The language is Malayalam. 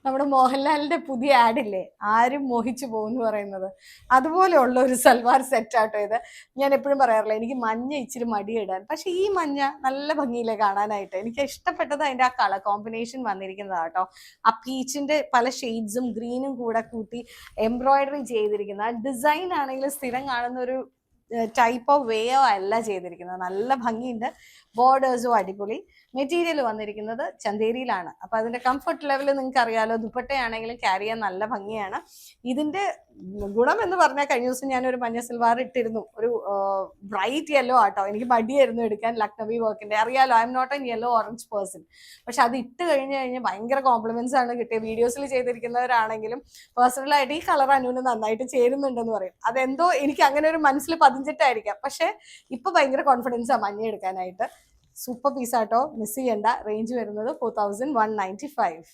നമ്മുടെ മോഹൻലാലിന്റെ പുതിയ ആഡില്ലേ, ആരും മോഹിച്ചു പോകുന്നു പറയുന്നത്, അതുപോലെയുള്ള ഒരു സൽവാർ സെറ്റാട്ടോ ഇത്. ഞാൻ എപ്പോഴും പറയാറില്ല, എനിക്ക് മഞ്ഞ ഇച്ചിരി മടിയിടാൻ, പക്ഷെ ഈ മഞ്ഞ നല്ല ഭംഗിയില്ലേ കാണാനായിട്ട്. എനിക്ക് ഇഷ്ടപ്പെട്ടത് അതിന്റെ ആ കളർ കോമ്പിനേഷൻ വന്നിരിക്കുന്നതാട്ടോ. ആ പീച്ചിന്റെ പല ഷെയ്ഡ്സും ഗ്രീനും കൂടെ കൂട്ടി എംബ്രോയിഡറി ചെയ്തിരിക്കുന്ന ആ ഡിസൈൻ ആണെങ്കിൽ സ്ഥിരം കാണുന്ന ഒരു ടൈപ്പ് ഓഫ് വേയോ അല്ല ചെയ്തിരിക്കുന്നത്. നല്ല ഭംഗിയുണ്ട്. ബോർഡേഴ്സും അടിപൊളി. മെറ്റീരിയൽ വന്നിരിക്കുന്നത് ചന്തേരിയിലാണ്. അപ്പൊ അതിന്റെ കംഫർട്ട് ലെവൽ നിങ്ങൾക്ക് അറിയാലോ. ദുപ്പട്ടയാണെങ്കിലും ക്യാരി ചെയ്യാൻ നല്ല ഭംഗിയാണ്. ഇതിന്റെ ഗുണം എന്ന് പറഞ്ഞാൽ, കഴിഞ്ഞ ദിവസം ഞാനൊരു മഞ്ഞ സിൽവാർ ഇട്ടിരുന്നു, ഒരു ബ്രൈറ്റ് യെല്ലോ ആട്ടോ. എനിക്ക് മടിയായിരുന്നു എടുക്കാൻ, ലക്നവി വർക്കിന്റെ. അറിയാലോ, I am not an yellow orange person. പക്ഷെ അത് ഇട്ട് കഴിഞ്ഞ് ഭയങ്കര കോംപ്ലിമെന്റ്സ് ആണ് കിട്ടിയത്. വീഡിയോസിൽ ചെയ്തിരിക്കുന്നവരാണെങ്കിലും പേഴ്സണലായിട്ട് ഈ കളർ അനുവിന് നന്നായിട്ട് ചേരുന്നുണ്ടെന്ന് പറയും. അതെന്തോ എനിക്ക് അങ്ങനെ ഒരു മനസ്സിൽ പതിഞ്ഞിട്ടായിരിക്കാം. പക്ഷെ ഇപ്പൊ ഭയങ്കര കോൺഫിഡൻസ് ആ മഞ്ഞ എടുക്കാനായിട്ട്. സൂപ്പർ പീസാട്ടോ, മിസ് ചെയ്യണ്ട. റേഞ്ച് വരുന്നത് 4195.